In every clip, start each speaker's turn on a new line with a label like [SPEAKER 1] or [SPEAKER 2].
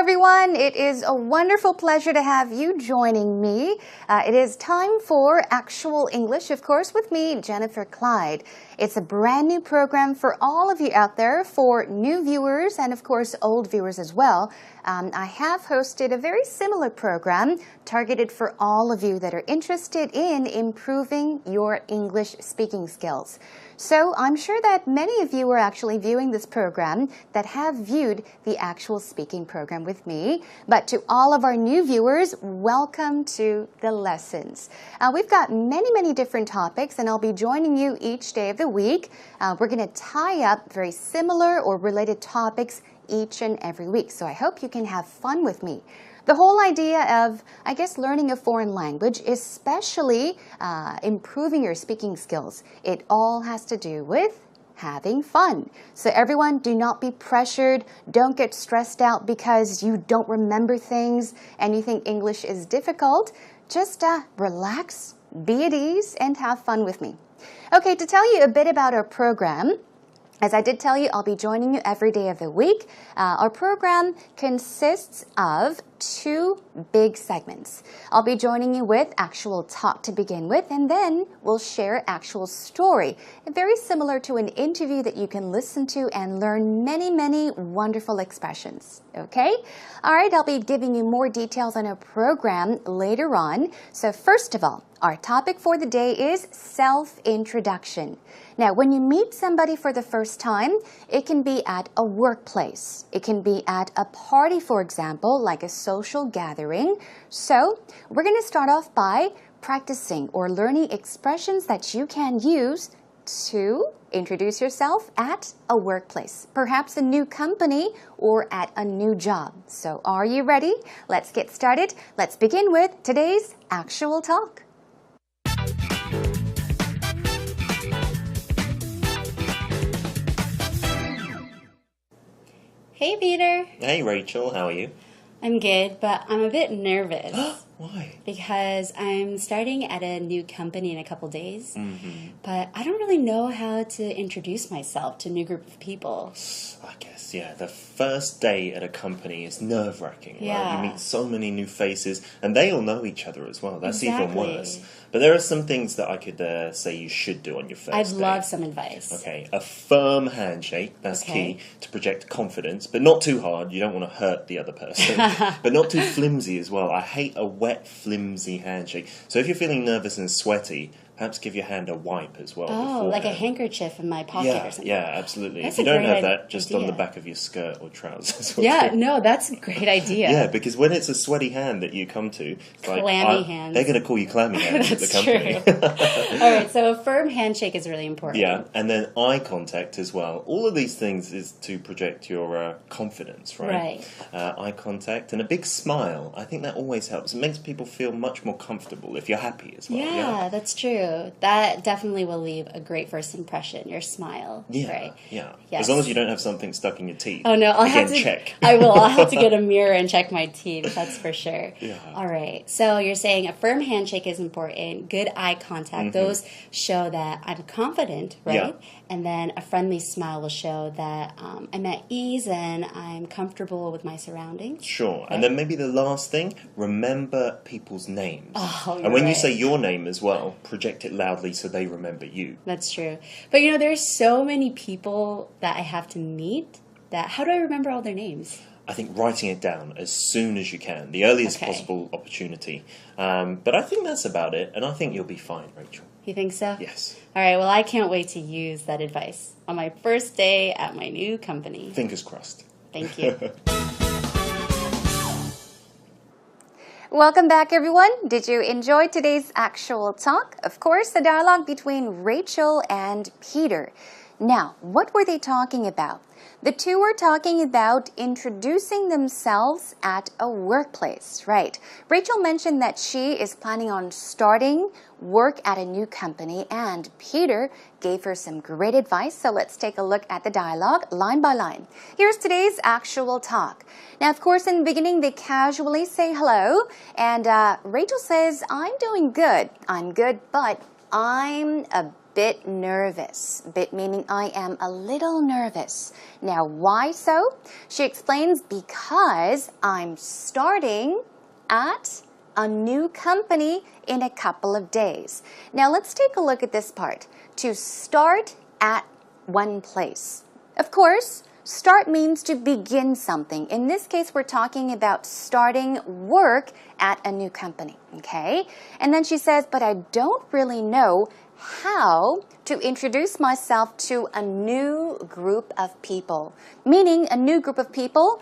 [SPEAKER 1] everyone. It is a wonderful pleasure to have you joining me. It is time for Actual English, of course, with me, Jennifer Clyde. It's a brand new program for all of you out there, for new viewers and, of course, old viewers as well. I have hosted a very similar program targeted for all of you that are interested in improving your English speaking skills. So I'm sure that many of you are actually viewing this program that have viewed the actual speaking program with me. But to all of our new viewers, welcome to the lessons. We've got many different topics, and I'll be joining you each day of the week. We're going to tie up very similar or related topics each and every week. So I hope you can have fun with me. The whole idea of, I guess, learning a foreign language, especially improving your speaking skills, it all has to do with having fun. So everyone, do not be pressured. Don't get stressed out because you don't remember things and you think English is difficult. Just relax, be at ease, and have fun with me. Okay, to tell you a bit about our program, as I did tell you, I'll be joining you every day of the week. Our program consists of two big segments. I'll be joining you with actual talk to begin with, and then we'll share actual story. Very similar to an interview that you can listen to and learn many wonderful expressions. Okay? All right, I'll be giving you more details on our program later on. So first of all, our topic for the day is self-introduction. Now, when you meet somebody for the first time, it can be at a workplace. It can be at a party, for example, like a social gathering. So, we're going to start off by practicing or learning expressions that you can use to introduce yourself at a workplace, perhaps a new company or at a new job. So, are you ready? Let's get started. Let's begin with today's actual talk.
[SPEAKER 2] Hey, Peter.
[SPEAKER 3] Hey, Rachel. How are you?
[SPEAKER 2] I'm good, but I'm a bit nervous.
[SPEAKER 3] Why?
[SPEAKER 2] Because I'm starting at a new company in a couple days, but I don't really know how to introduce myself to a new group of people.
[SPEAKER 3] I guess, yeah. The first day at a company is nerve-wracking, right?
[SPEAKER 2] Yeah.
[SPEAKER 3] You meet so many new faces, and they all know each other as well. That's even
[SPEAKER 2] Exactly.
[SPEAKER 3] worse. But there are some things that I could say you should do on your first
[SPEAKER 2] I'd
[SPEAKER 3] day.
[SPEAKER 2] love some advice.
[SPEAKER 3] Okay, a firm handshake, that's
[SPEAKER 2] Okay.
[SPEAKER 3] key to project confidence, but not too hard. You don't want to hurt the other person, but not too flimsy as well. I hate a wet, flimsy handshake. So if you're feeling nervous and sweaty, perhaps give your hand a wipe as well.
[SPEAKER 2] Oh, like a
[SPEAKER 3] beforehand.
[SPEAKER 2] handkerchief in my pocket or something.
[SPEAKER 3] Yeah, absolutely.
[SPEAKER 2] That's
[SPEAKER 3] if you
[SPEAKER 2] a
[SPEAKER 3] don't have
[SPEAKER 2] great
[SPEAKER 3] that, just on the
[SPEAKER 2] idea.
[SPEAKER 3] back of your skirt or trousers. will
[SPEAKER 2] Yeah,
[SPEAKER 3] do.
[SPEAKER 2] no, that's a great idea.
[SPEAKER 3] Yeah, because when it's a sweaty hand that you come to, it's like,
[SPEAKER 2] Clammy hands.
[SPEAKER 3] they're going to call you clammy hands at the
[SPEAKER 2] That's
[SPEAKER 3] company.
[SPEAKER 2] All right, so a firm handshake is really important.
[SPEAKER 3] Yeah, and then eye contact as well. All of these things is to project your confidence, right? Eye contact and a big smile. I think that always helps. It makes people feel much more comfortable if you're happy as well.
[SPEAKER 2] Yeah, that's true. That definitely will leave a great first impression, your smile.
[SPEAKER 3] Yeah,
[SPEAKER 2] Right?
[SPEAKER 3] yeah.
[SPEAKER 2] Yes.
[SPEAKER 3] As long as you don't have something stuck in your teeth.
[SPEAKER 2] Oh no, I'll
[SPEAKER 3] Again,
[SPEAKER 2] have to
[SPEAKER 3] check.
[SPEAKER 2] I'll have to get a mirror and check my teeth, that's for sure.
[SPEAKER 3] Yeah.
[SPEAKER 2] All right. So you're saying a firm handshake is important, good eye contact. Those show that I'm confident, right?
[SPEAKER 3] Yeah.
[SPEAKER 2] And then a friendly smile will show that I'm at ease and I'm comfortable with my surroundings.
[SPEAKER 3] Sure. And then maybe the last thing, remember people's names.
[SPEAKER 2] Oh,
[SPEAKER 3] and when
[SPEAKER 2] you're
[SPEAKER 3] you say
[SPEAKER 2] right.
[SPEAKER 3] your name as well, project it loudly so they remember you.
[SPEAKER 2] That's true. But you know, there's so many people that I have to meet that how do I remember all their names?
[SPEAKER 3] I think writing it down as soon as you can, the earliest
[SPEAKER 2] Okay.
[SPEAKER 3] possible opportunity. But I think that's about it, and I think you'll be fine, Rachel.
[SPEAKER 2] You think so?
[SPEAKER 3] Yes.
[SPEAKER 2] All right, well, I can't wait to use that advice on my first day at my new company.
[SPEAKER 3] Fingers crossed.
[SPEAKER 2] Thank you.
[SPEAKER 1] Welcome back, everyone. Did you enjoy today's actual talk? Of course, the dialogue between Rachel and Peter. Now, what were they talking about? The two were talking about introducing themselves at a workplace, right? Rachel mentioned that she is planning on starting work at a new company, and Peter gave her some great advice. So let's take a look at the dialogue line by line. Here's today's actual talk. Now, of course, in the beginning, they casually say hello, and Rachel says, I'm doing good. I'm good, but I'm a bit nervous. Bit meaning I am a little nervous. Now, why so? She explains because I'm starting at a new company in a couple of days. Now, let's take a look at this part. To start at one place. Of course, start means to begin something. In this case, we're talking about starting work at a new company, okay? And then she says, but I don't really know how to introduce myself to a new group of people. Meaning a new group of people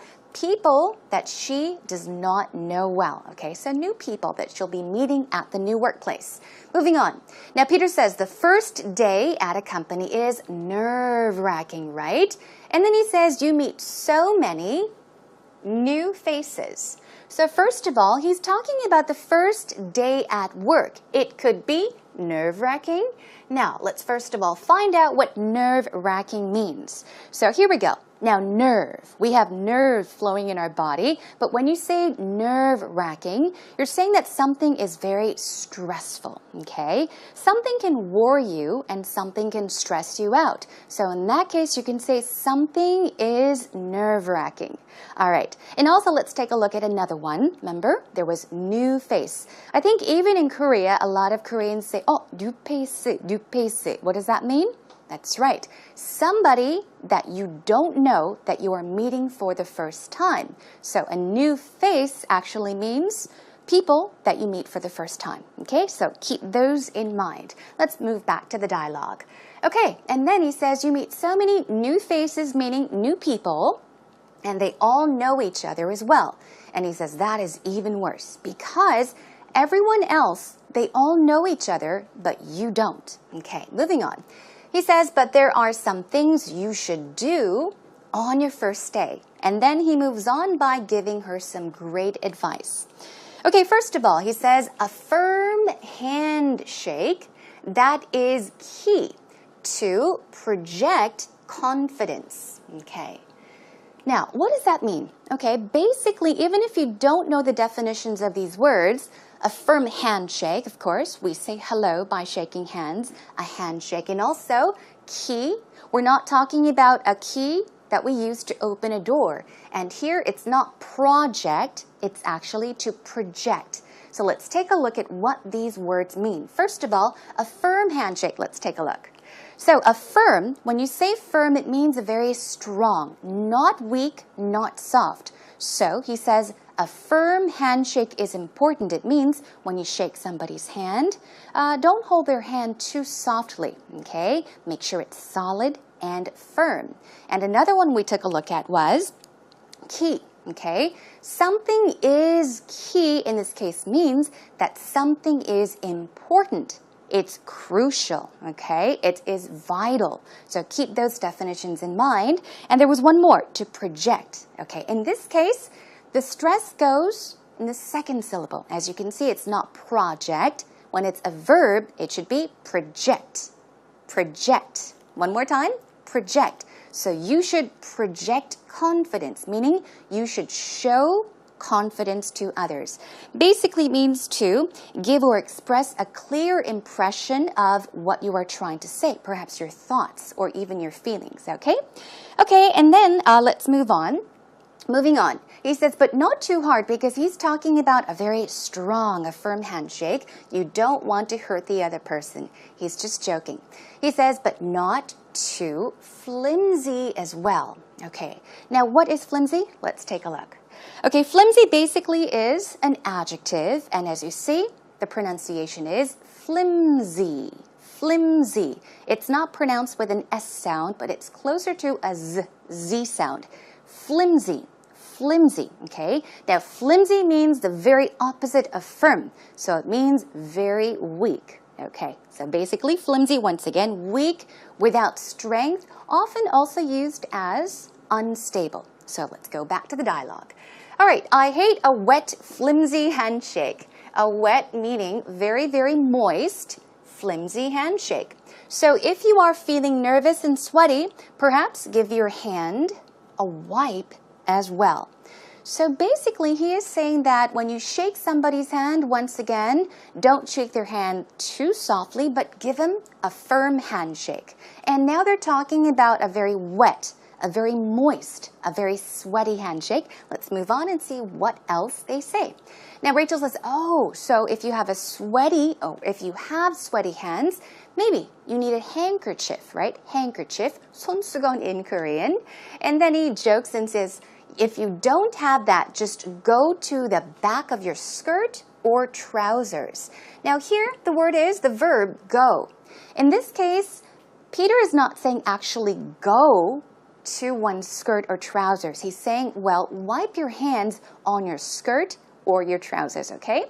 [SPEAKER 1] that she does not know well. Okay, so new people that she'll be meeting at the new workplace. Moving on. Now, Peter says the first day at a company is nerve-wracking, right? And then he says you meet so many new faces. So first of all, he's talking about the first day at work. It could be nerve-wracking. Now, let's first of all find out what nerve-wracking means. So here we go. Now, nerve. We have nerve flowing in our body, but when you say nerve-wracking, you're saying that something is very stressful, okay? Something can worry you and something can stress you out. So in that case, you can say something is nerve-wracking. All right, and also let's take a look at another one. Remember, there was new face. I think even in Korea, a lot of Koreans say, oh, new face, new face. What does that mean? That's right. Somebody that you don't know that you are meeting for the first time. So a new face actually means people that you meet for the first time. Okay, so keep those in mind. Let's move back to the dialogue. Okay, and then he says you meet so many new faces, meaning new people, and they all know each other as well. And he says that is even worse because everyone else, they all know each other, but you don't. Okay, moving on. He says, but there are some things you should do on your first day. And then he moves on by giving her some great advice. Okay, first of all, he says, a firm handshake, that is key to project confidence. Okay. Now, what does that mean? Okay, basically, even if you don't know the definitions of these words, a firm handshake, of course, we say hello by shaking hands, a handshake. And also, key, we're not talking about a key that we use to open a door. And here, it's not project, it's actually to project. So let's take a look at what these words mean. First of all, a firm handshake, let's take a look. So a firm, when you say firm, it means a very strong, not weak, not soft. So he says, a firm handshake is important. It means when you shake somebody's hand, don't hold their hand too softly, okay? Make sure it's solid and firm. And another one we took a look at was key, okay? Something is key in this case means that something is important. It's crucial, okay? It is vital. So keep those definitions in mind. And there was one more, to project, okay? In this case, the stress goes in the second syllable. As you can see, it's not project. When it's a verb, it should be project. Project. One more time, project. So you should project confidence, meaning you should show confidence to others. Basically means to give or express a clear impression of what you are trying to say, perhaps your thoughts or even your feelings, okay? Okay, and then let's move on. Moving on, he says, but not too hard because he's talking about a very strong, a firm handshake. You don't want to hurt the other person. He's just joking. He says, but not too flimsy as well. Okay, now what is flimsy? Let's take a look. Okay, flimsy basically is an adjective, and as you see, the pronunciation is flimsy. Flimsy. It's not pronounced with an S sound, but it's closer to a Z sound. Flimsy. Flimsy, okay? Now, flimsy means the very opposite of firm, so it means very weak, okay? So basically, flimsy, once again, weak, without strength, often also used as unstable. So let's go back to the dialogue. All right, I hate a wet, flimsy handshake. A wet meaning very, very moist, flimsy handshake. So if you are feeling nervous and sweaty, perhaps give your hand a wipe as well. So basically, he is saying that when you shake somebody's hand, once again, don't shake their hand too softly, but give them a firm handshake. And now they're talking about a very wet, a very moist, a very sweaty handshake. Let's move on and see what else they say. Now, Rachel says, oh, so if you have if you have sweaty hands, maybe you need a handkerchief, right? Handkerchief, 손수건 in Korean. And then he jokes and says, if you don't have that, just go to the back of your skirt or trousers. Now here, the verb go. In this case, Peter is not saying actually go to one's skirt or trousers. He's saying, well, wipe your hands on your skirt or your trousers, okay?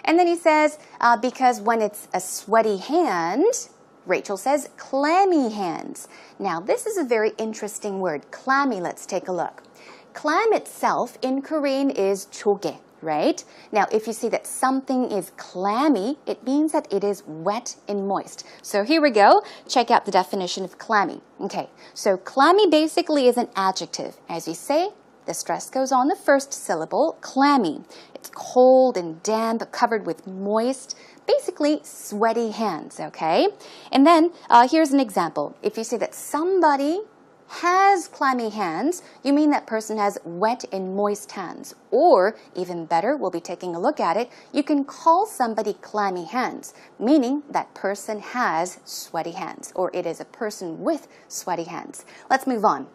[SPEAKER 1] And then he says, because when it's a sweaty hand, Rachel says, clammy hands. Now, this is a very interesting word. Clammy, let's take a look. Clam itself in Korean is 조개, right? Now, if you see that something is clammy, it means that it is wet and moist. So here we go. Check out the definition of clammy. Okay, so clammy basically is an adjective. As we say, the stress goes on the first syllable, clammy. It's cold and damp, covered with moist, basically sweaty hands, okay? And then here's an example. If you say that somebody has clammy hands, you mean that person has wet and moist hands. Or, even better, we'll be taking a look at it, you can call somebody clammy hands, meaning that person has sweaty hands, or it is a person with sweaty hands. Let's move on.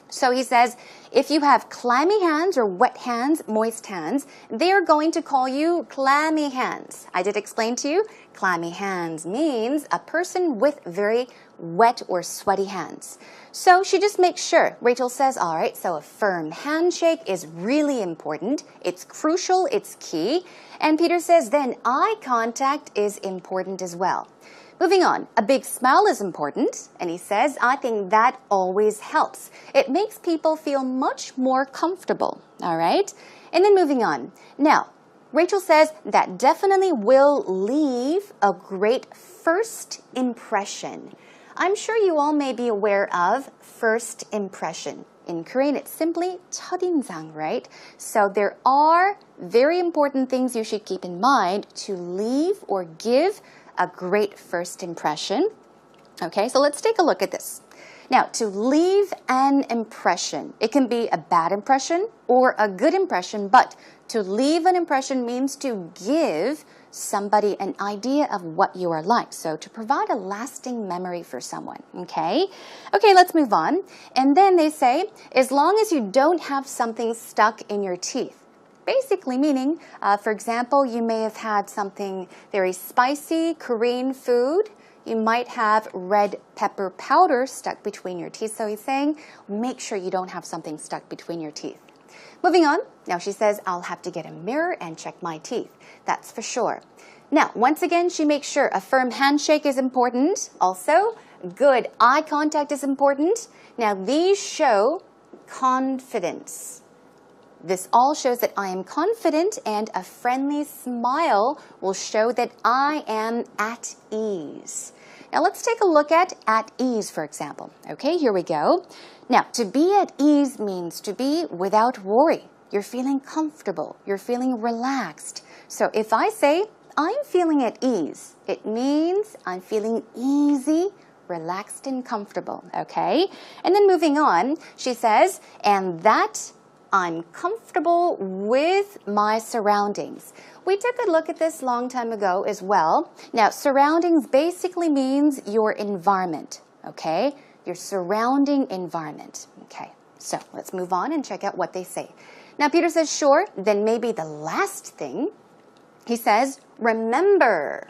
[SPEAKER 1] So he says, if you have clammy hands or wet hands, moist hands, they are going to call you clammy hands. I did explain to you, clammy hands means a person with very wet or sweaty hands. So she just makes sure. Rachel says, all right, so a firm handshake is really important. It's crucial, it's key. And Peter says, then eye contact is important as well. Moving on, a big smile is important, and he says, I think that always helps. It makes people feel much more comfortable, all right? And then moving on. Now, Rachel says that definitely will leave a great first impression. I'm sure you all may be aware of first impression. In Korean, it's simply 첫인상, right? So there are very important things you should keep in mind to leave or give a great first impression. Okay, so let's take a look at this. Now, to leave an impression, it can be a bad impression or a good impression, but to leave an impression means to give somebody an idea of what you are like. So to provide a lasting memory for someone, okay? Okay, let's move on. And then they say, as long as you don't have something stuck in your teeth. Basically meaning, for example, you may have had something very spicy, Korean food. You might have red pepper powder stuck between your teeth. So he's saying, make sure you don't have something stuck between your teeth. Moving on, now she says, I'll have to get a mirror and check my teeth. That's for sure. Now, once again, she makes sure a firm handshake is important. Also, good eye contact is important. Now, these show confidence. This all shows that I am confident, and a friendly smile will show that I am at ease. Now let's take a look at ease, for example. Okay, here we go. Now, to be at ease means to be without worry. You're feeling comfortable. You're feeling relaxed. So if I say, I'm feeling at ease, it means I'm feeling easy, relaxed, and comfortable. Okay? And then moving on, she says, and that I'm comfortable with my surroundings. We took a look at this long time ago as well. Now, surroundings basically means your environment, okay? Your surrounding environment, okay? So let's move on and check out what they say. Now, Peter says, sure, then maybe the last thing, he says, remember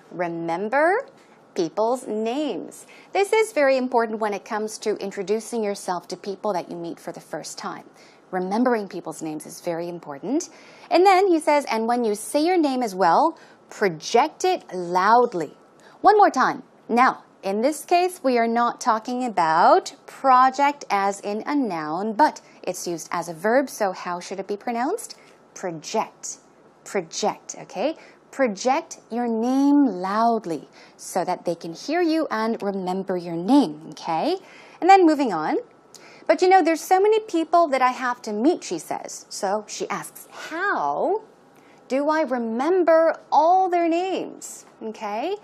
[SPEAKER 1] people's names. This is very important when it comes to introducing yourself to people that you meet for the first time. Remembering people's names is very important. And then he says, and when you say your name as well, project it loudly. One more time. Now, in this case, we are not talking about project as in a noun, but it's used as a verb, so how should it be pronounced? Project. Project, okay? Project your name loudly so that they can hear you and remember your name, okay? And then moving on. But you know, there's so many people that I have to meet, she says. So she asks, how do I remember all their names? Okay.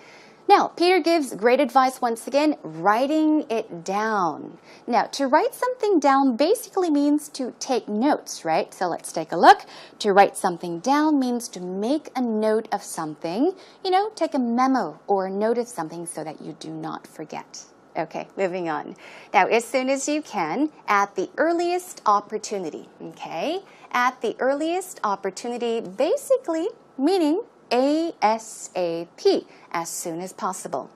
[SPEAKER 1] Now, Peter gives great advice once again, writing it down. Now, to write something down basically means to take notes, right? So let's take a look. To write something down means to make a note of something. You know, take a memo or a note of something so that you do not forget. Okay, moving on. Now, as soon as you can, at the earliest opportunity, okay? At the earliest opportunity, basically meaning ASAP, as soon as possible.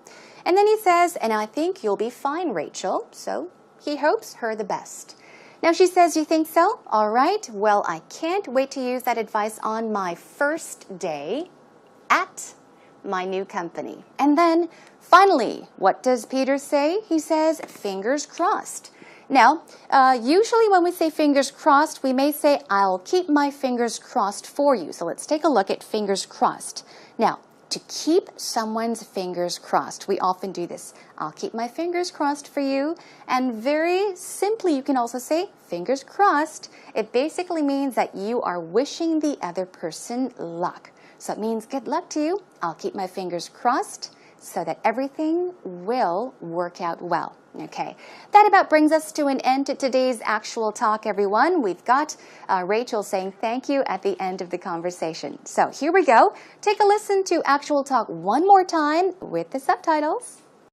[SPEAKER 1] And then he says, and I think you'll be fine, Rachel. So he hopes her the best. Now she says, you think so? All right. Well, I can't wait to use that advice on my first day at my new company. And then finally, what does Peter say? He says, fingers crossed. Now, usually when we say fingers crossed, we may say, I'll keep my fingers crossed for you. So let's take a look at fingers crossed. Now, to keep someone's fingers crossed, we often do this. I'll keep my fingers crossed for you. And very simply, you can also say fingers crossed. It basically means that you are wishing the other person luck. So it means good luck to you. I'll keep my fingers crossed so that everything will work out well. Okay, that about brings us to an end to today's actual talk, everyone. We've got Rachel saying thank you at the end of the conversation. So here we go. Take a listen to actual talk one more time with the subtitles.